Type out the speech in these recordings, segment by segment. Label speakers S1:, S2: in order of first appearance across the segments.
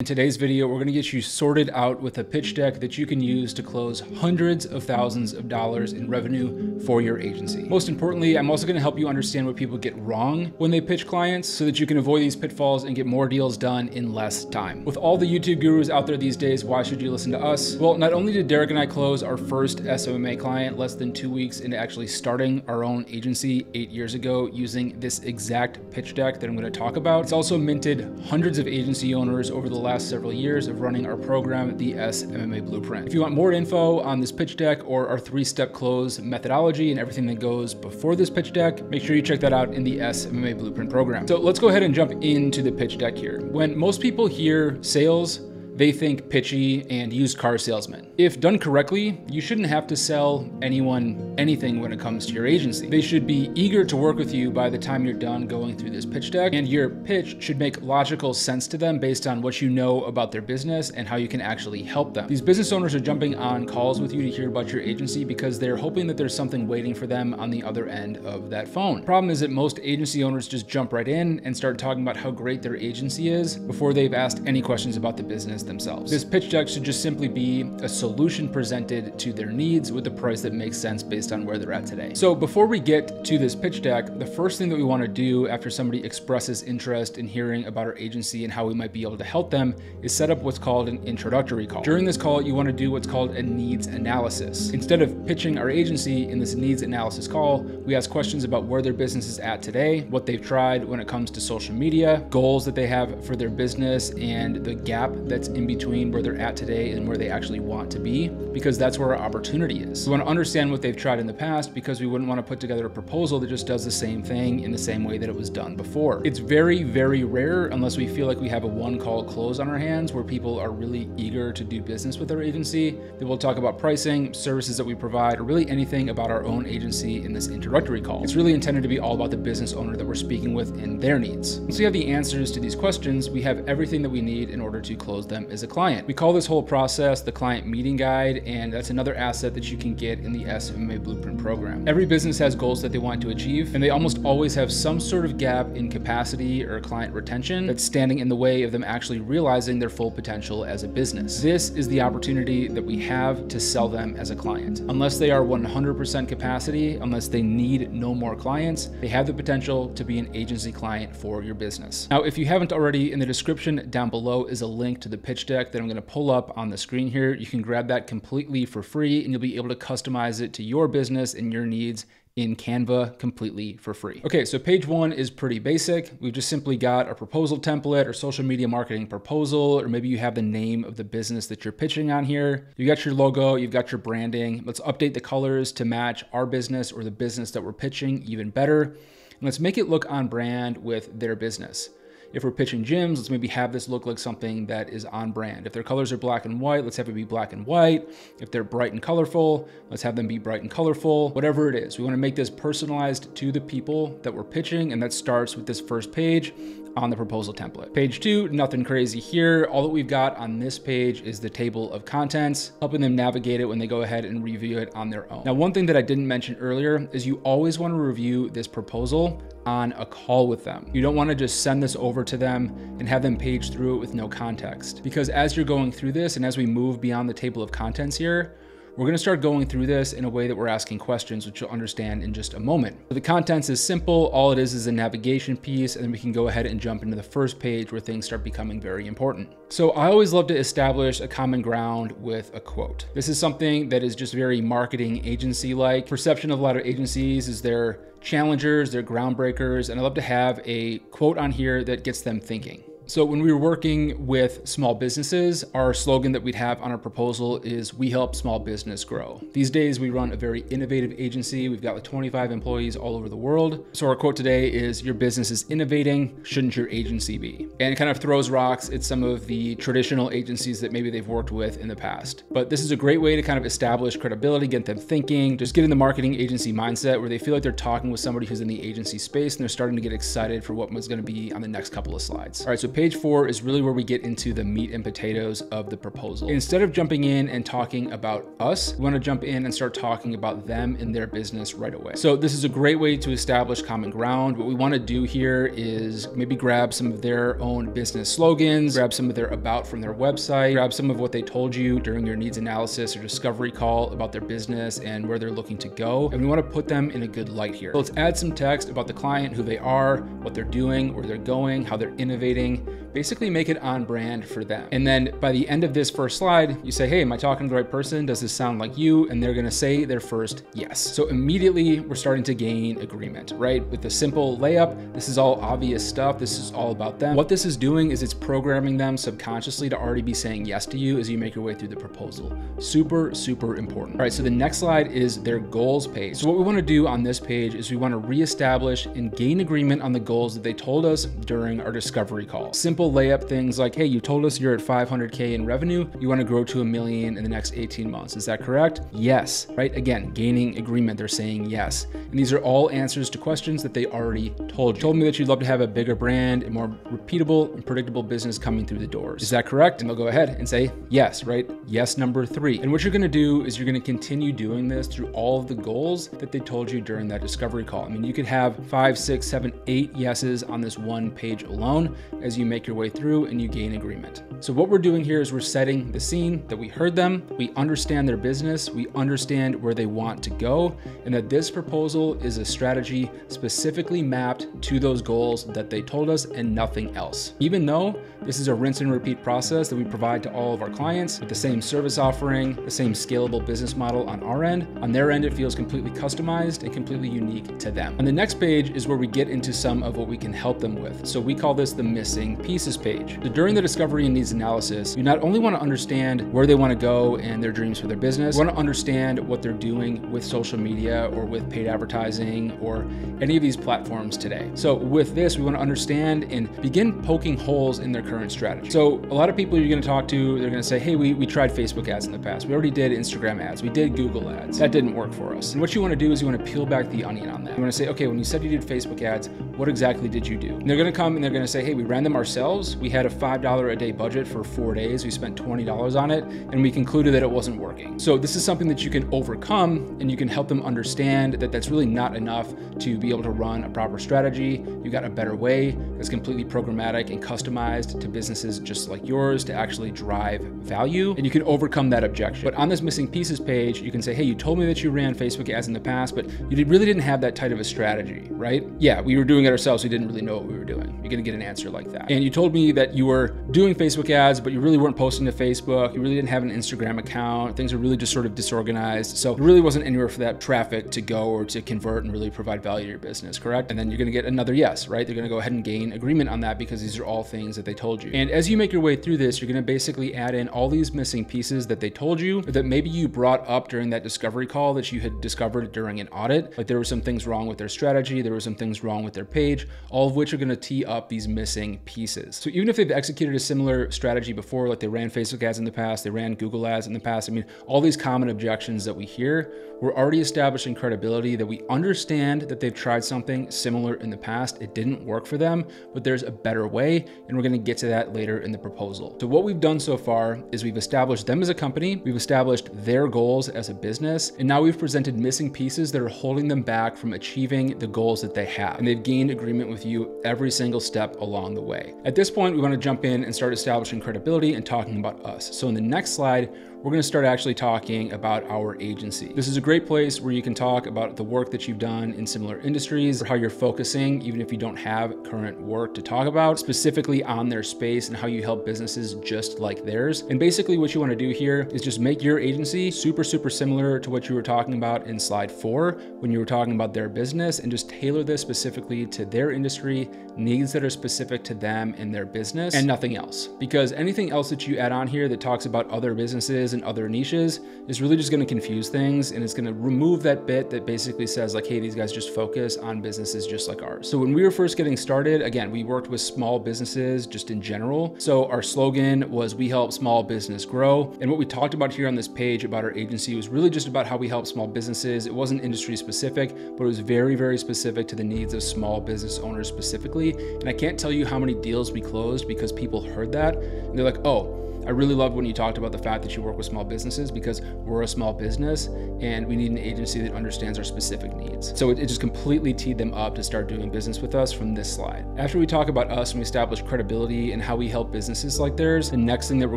S1: In today's video, we're gonna get you sorted out with a pitch deck that you can use to close hundreds of thousands of dollars in revenue for your agency. Most importantly, I'm also gonna help you understand what people get wrong when they pitch clients so that you can avoid these pitfalls and get more deals done in less time. With all the YouTube gurus out there these days, why should you listen to us? Well, not only did Derek and I close our first SMMA client less than 2 weeks into actually starting our own agency 8 years ago using this exact pitch deck that I'm gonna talk about, it's also minted hundreds of agency owners over the last several years of running our program, the SMMA Blueprint. If you want more info on this pitch deck or our 3-step close methodology and everything that goes before this pitch deck, make sure you check that out in the SMMA Blueprint program. So let's go ahead and jump into the pitch deck here. When most people hear sales, they think pitchy and used car salesman. If done correctly, you shouldn't have to sell anyone anything when it comes to your agency. They should be eager to work with you by the time you're done going through this pitch deck, and your pitch should make logical sense to them based on what you know about their business and how you can actually help them. These business owners are jumping on calls with you to hear about your agency because they're hoping that there's something waiting for them on the other end of that phone. Problem is that most agency owners just jump right in and start talking about how great their agency is before they've asked any questions about the business themselves. This pitch deck should just simply be a solution presented to their needs with a price that makes sense based on where they're at today. So before we get to this pitch deck, the first thing that we want to do after somebody expresses interest in hearing about our agency and how we might be able to help them is set up what's called an introductory call. During this call, you want to do what's called a needs analysis. Instead of pitching our agency in this needs analysis call, we ask questions about where their business is at today, what they've tried when it comes to social media, goals that they have for their business, and the gap that's in between where they're at today and where they actually want to be, because that's where our opportunity is. We want to understand what they've tried in the past because we wouldn't want to put together a proposal that just does the same thing in the same way that it was done before. It's very, very rare, unless we feel like we have a one-call close on our hands where people are really eager to do business with our agency, that we'll talk about pricing, services that we provide, or really anything about our own agency in this introductory call. It's really intended to be all about the business owner that we're speaking with and their needs. Once we have the answers to these questions, we have everything that we need in order to close them as a client. We call this whole process the client meeting guide, and that's another asset that you can get in the SMMA Blueprint program. Every business has goals that they want to achieve, and they almost always have some sort of gap in capacity or client retention that's standing in the way of them actually realizing their full potential as a business. This is the opportunity that we have to sell them as a client. Unless they are 100% capacity, unless they need no more clients, they have the potential to be an agency client for your business. Now, if you haven't already, in the description down below is a link to the pitch deck that I'm going to pull up on the screen here. You can grab that completely for free, and you'll be able to customize it to your business and your needs in Canva completely for free. Okay, so page 1 is pretty basic. We've just simply got a proposal template or social media marketing proposal, or maybe you have the name of the business that you're pitching on here. You got your logo, you've got your branding. Let's update the colors to match our business or the business that we're pitching even better. And let's make it look on brand with their business. If we're pitching gyms, let's maybe have this look like something that is on brand. If their colors are black and white, let's have it be black and white. If they're bright and colorful, let's have them be bright and colorful. Whatever it is, we want to make this personalized to the people that we're pitching, and that starts with this first page on the proposal template. Page 2, nothing crazy here. All that we've got on this page is the table of contents, helping them navigate it when they go ahead and review it on their own. Now, one thing that I didn't mention earlier is you always want to review this proposal on a call with them. You don't want to just send this over to them and have them page through it with no context, because as you're going through this and as we move beyond the table of contents here, we're going to start going through this in a way that we're asking questions, which you'll understand in just a moment. So the contents is simple. All it is a navigation piece, and then we can go ahead and jump into the first page where things start becoming very important. So I always love to establish a common ground with a quote. This is something that is just very marketing agency-like. Perception of a lot of agencies is they're challengers, they're groundbreakers, and I love to have a quote on here that gets them thinking. So when we were working with small businesses, our slogan that we'd have on our proposal is, "We help small business grow." These days, we run a very innovative agency. We've got like 25 employees all over the world. So our quote today is, "Your business is innovating. Shouldn't your agency be?" And it kind of throws rocks at some of the traditional agencies that maybe they've worked with in the past. But this is a great way to kind of establish credibility, get them thinking, just get in the marketing agency mindset where they feel like they're talking with somebody who's in the agency space and they're starting to get excited for what was going to be on the next couple of slides. All right, so page page 4 is really where we get into the meat and potatoes of the proposal. Instead of jumping in and talking about us, we want to jump in and start talking about them and their business right away. So this is a great way to establish common ground. What we want to do here is maybe grab some of their own business slogans, grab some of their about from their website, grab some of what they told you during your needs analysis or discovery call about their business and where they're looking to go. And we want to put them in a good light here. So let's add some text about the client, who they are, what they're doing, where they're going, how they're innovating, basically make it on brand for them. And then by the end of this first slide, you say, hey, am I talking to the right person? Does this sound like you? And they're gonna say their first yes. So immediately we're starting to gain agreement, right? With the simple layup, this is all obvious stuff. This is all about them. What this is doing is it's programming them subconsciously to already be saying yes to you as you make your way through the proposal. Super, super important. All right, so the next slide is their goals page. So what we wanna do on this page is we wanna reestablish and gain agreement on the goals that they told us during our discovery call. Simple layup things like, hey, you told us you're at 500K in revenue. You want to grow to $1 million in the next 18 months. Is that correct? Yes, right? Again, gaining agreement. They're saying yes. And these are all answers to questions that they already told you. Told me that you'd love to have a bigger brand and more repeatable and predictable business coming through the doors. Is that correct? And they'll go ahead and say yes, right? Yes, number 3. And what you're going to do is you're going to continue doing this through all of the goals that they told you during that discovery call. I mean, you could have 5, 6, 7, 8 yeses on this one page alone as you make your way through and you gain agreement. So what we're doing here is we're setting the scene that we heard them, we understand their business, we understand where they want to go, and that this proposal is a strategy specifically mapped to those goals that they told us and nothing else. Even though this is a rinse and repeat process that we provide to all of our clients with the same service offering, the same scalable business model on our end, on their end it feels completely customized and completely unique to them. On the next page is where we get into some of what we can help them with. So we call this the missing pieces page. So during the discovery and needs analysis, you not only want to understand where they want to go and their dreams for their business, you want to understand what they're doing with social media or with paid advertising or any of these platforms today. So with this, we want to understand and begin poking holes in their current strategy. So a lot of people you're going to talk to, they're going to say, hey, we tried Facebook ads in the past. We already did Instagram ads. We did Google ads. That didn't work for us. And what you want to do is you want to peel back the onion on that. You want to say, okay, when you said you did Facebook ads, what exactly did you do? And they're going to come and they're going to say, hey, we ran them ourselves. We had a $5 a day budget for 4 days. We spent $20 on it and we concluded that it wasn't working. So this is something that you can overcome and you can help them understand that that's really not enough to be able to run a proper strategy. You got a better way that's completely programmatic and customized to businesses just like yours to actually drive value, and you can overcome that objection. But on this missing pieces page, you can say, hey, you told me that you ran Facebook ads in the past, but you really didn't have that tight of a strategy, right? Yeah, we were doing it ourselves. We didn't really know what we were doing. You're going to get an answer like that. And you told me that you were doing Facebook ads, but you really weren't posting to Facebook. You really didn't have an Instagram account. Things are really just sort of disorganized. So there really wasn't anywhere for that traffic to go or to convert and really provide value to your business, correct? And then you're going to get another yes, right? They're going to go ahead and gain agreement on that because these are all things that they told you. And as you make your way through this, you're going to basically add in all these missing pieces that they told you, or that maybe you brought up during that discovery call that you had discovered during an audit. Like there were some things wrong with their strategy, there were some things wrong with their page, all of which are going to tee up these missing pieces. So even if they've executed a similar strategy before, like they ran Facebook ads in the past, they ran Google ads in the past, I mean, all these common objections that we hear, we're already establishing credibility that we understand that they've tried something similar in the past. It didn't work for them, but there's a better way, and we're going to get to that later in the proposal. So what we've done so far is we've established them as a company, we've established their goals as a business, and now we've presented missing pieces that are holding them back from achieving the goals that they have. And they've gained agreement with you every single step along the way. At this point, we want to jump in and start establishing credibility and talking about us. So in the next slide, we're going to start actually talking about our agency. This is a great place where you can talk about the work that you've done in similar industries, or how you're focusing, even if you don't have current work to talk about, specifically on their space and how you help businesses just like theirs. And basically what you want to do here is just make your agency super similar to what you were talking about in slide 4 when you were talking about their business, and just tailor this specifically to their industry, needs that are specific to them and their business, and nothing else. Because anything else that you add on here that talks about other businesses services in other niches is really just going to confuse things, and it's going to remove that bit that basically says like, hey, these guys just focus on businesses just like ours. So when we were first getting started, again, we worked with small businesses just in general. So our slogan was, we help small business grow. And what we talked about here on this page about our agency was really just about how we help small businesses. It wasn't industry specific, but it was very, very specific to the needs of small business owners specifically. And I can't tell you how many deals we closed because people heard that and they're like, oh, I really loved when you talked about the fact that you work with small businesses, because we're a small business and we need an agency that understands our specific needs. So it just completely teed them up to start doing business with us from this slide. After we talk about us and we establish credibility and how we help businesses like theirs, the next thing that we're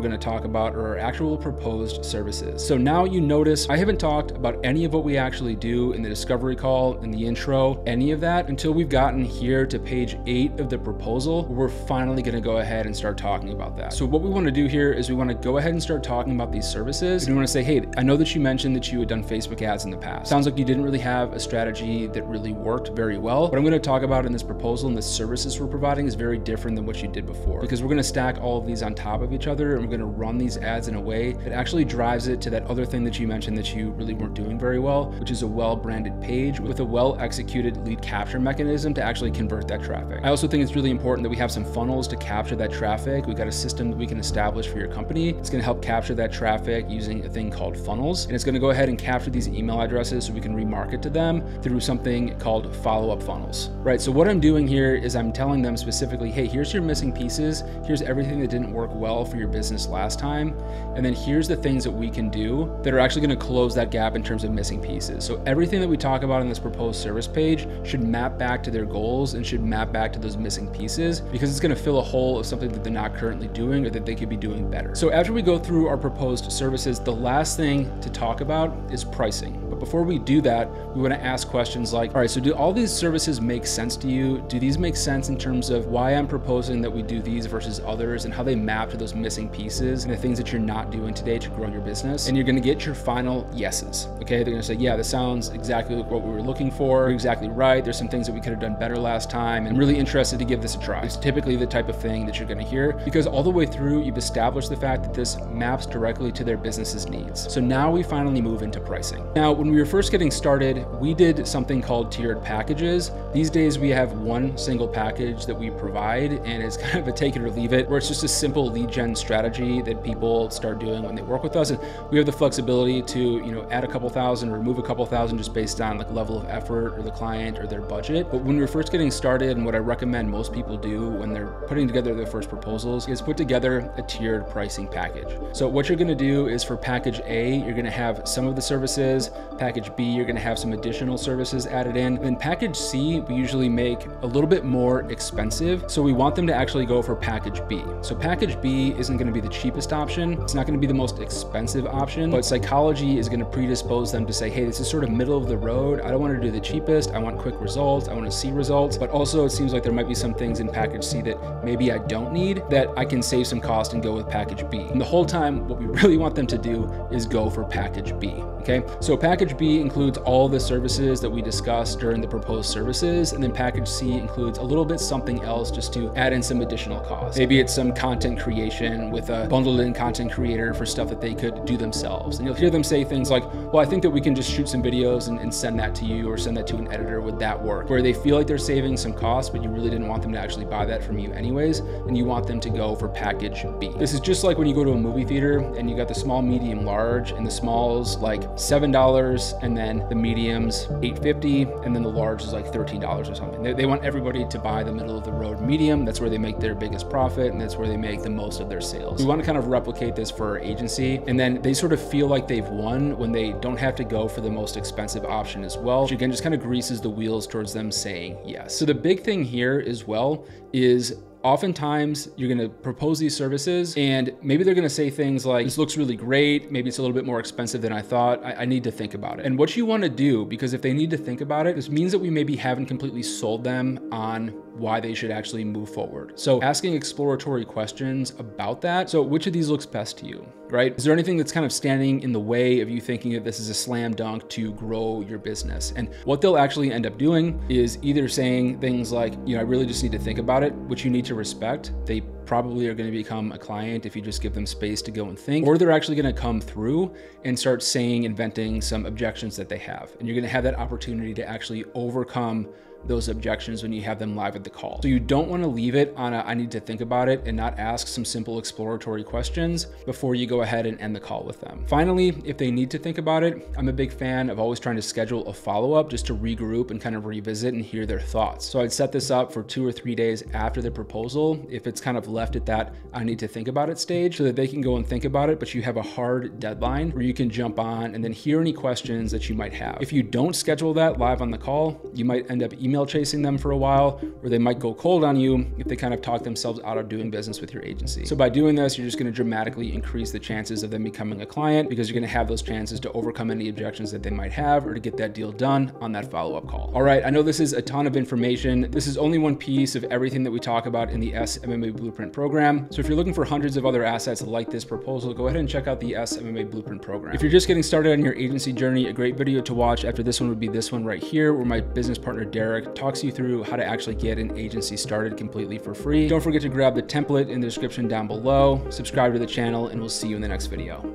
S1: going to talk about are our actual proposed services. So now you notice I haven't talked about any of what we actually do in the discovery call, in the intro, any of that until we've gotten here to page 8 of the proposal, where we're finally going to go ahead and start talking about that. So what we want to do here is we want to go ahead and start talking about these services. And we want to say, hey, I know that you mentioned that you had done Facebook ads in the past. Sounds like you didn't really have a strategy that really worked very well. What I'm going to talk about in this proposal and the services we're providing is very different than what you did before, because we're going to stack all of these on top of each other and we're going to run these ads in a way that actually drives it to that other thing that you mentioned that you really weren't doing very well, which is a well-branded page with a well-executed lead capture mechanism to actually convert that traffic. I also think it's really important that we have some funnels to capture that traffic. We've got a system that we can establish for your company. It's going to help capture that traffic using a thing called funnels. And it's going to go ahead and capture these email addresses so we can remarket to them through something called follow-up funnels, right? So what I'm doing here is I'm telling them specifically, hey, here's your missing pieces. Here's everything that didn't work well for your business last time. And then here's the things that we can do that are actually going to close that gap in terms of missing pieces. So everything that we talk about in this proposed service page should map back to their goals and should map back to those missing pieces, because it's going to fill a hole of something that they're not currently doing or that they could be doing better. So after we go through our proposed services, the last thing to talk about is pricing. But before we do that, we want to ask questions like, all right, so do all these services make sense to you? Do these make sense in terms of why I'm proposing that we do these versus others and how they map to those missing pieces and the things that you're not doing today to grow your business? And you're going to get your final yeses. Okay, they're going to say, yeah, this sounds exactly like what we were looking for. You're exactly right. There's some things that we could have done better last time. I'm really interested to give this a try. It's typically the type of thing that you're going to hear, because all the way through you've established the fact that this maps directly to their business's needs. So now we finally move into pricing. Now, when we were first getting started, we did something called tiered packages. These days we have one single package that we provide, and it's kind of a take it or leave it, where it's just a simple lead gen strategy that people start doing when they work with us. And we have the flexibility to, add a couple thousand, remove a couple thousand just based on like level of effort or the client or their budget. But when we're first getting started, and what I recommend most people do when they're putting together their first proposals is put together a tiered pricing package. So what you're going to do is for package A, you're going to have some of the services. Package B, you're going to have some additional services added in. And then package C, we usually make a little bit more expensive. So we want them to actually go for package B. So package B isn't going to be the cheapest option. It's not going to be the most expensive option, but psychology is going to predispose them to say, hey, this is sort of middle of the road. I don't want to do the cheapest. I want quick results. I want to see results. But also it seems like there might be some things in package C that maybe I don't need, that I can save some cost and go with package B. And the whole time, what we really want them to do is go for package B. Okay, so package B includes all the services that we discussed during the proposed services, and then package C includes a little bit something else just to add in some additional costs. Maybe it's some content creation with a bundled in content creator for stuff that they could do themselves. And you'll hear them say things like, well, I think that we can just shoot some videos and send that to you, or send that to an editor. Would that work? Where they feel like they're saving some costs, but you really didn't want them to actually buy that from you anyways, and you want them to go for package B. This is just like when you go to a movie theater and you got the small, medium, large, and the smalls like $7, and then the mediums $8.50, and then the large is like $13 or something. They want everybody to buy the middle of the road medium. That's where they make their biggest profit, and that's where they make the most of their sales. We want to kind of replicate this for our agency, and then they sort of feel like they've won when they don't have to go for the most expensive option as well, which again just kind of greases the wheels towards them saying yes. So the big thing here as well is oftentimes you're going to propose these services and maybe they're going to say things like, this looks really great. Maybe it's a little bit more expensive than I thought. I need to think about it. And what you want to do, because if they need to think about it, this means that we maybe haven't completely sold them on why they should actually move forward. So asking exploratory questions about that. So which of these looks best to you, right? Is there anything that's kind of standing in the way of you thinking that this is a slam dunk to grow your business? And what they'll actually end up doing is either saying things like, I really just need to think about it, which you need to respect. They probably are going to become a client if you just give them space to go and think, or they're actually going to come through and start saying and venting some objections that they have. And you're going to have that opportunity to actually overcome those objections when you have them live at the call. So you don't want to leave it on I need to think about it and not ask some simple exploratory questions before you go ahead and end the call with them. Finally, if they need to think about it, I'm a big fan of always trying to schedule a follow-up just to regroup and kind of revisit and hear their thoughts. So I'd set this up for 2 or 3 days after the proposal if it's kind of left at that I need to think about it stage, so that they can go and think about it, but you have a hard deadline where you can jump on and then hear any questions that you might have. If you don't schedule that live on the call, you might end up email chasing them for a while, or they might go cold on you if they kind of talk themselves out of doing business with your agency. So by doing this, you're just going to dramatically increase the chances of them becoming a client, because you're going to have those chances to overcome any objections that they might have or to get that deal done on that follow-up call. All right, I know this is a ton of information. This is only one piece of everything that we talk about in the SMMA Blueprint program. So if you're looking for hundreds of other assets like this proposal, go ahead and check out the SMMA Blueprint program. If you're just getting started on your agency journey, a great video to watch after this one would be this one right here, where my business partner Derek talks you through how to actually get an agency started completely for free. Don't forget to grab the template in the description down below, subscribe to the channel, and we'll see you in the next video.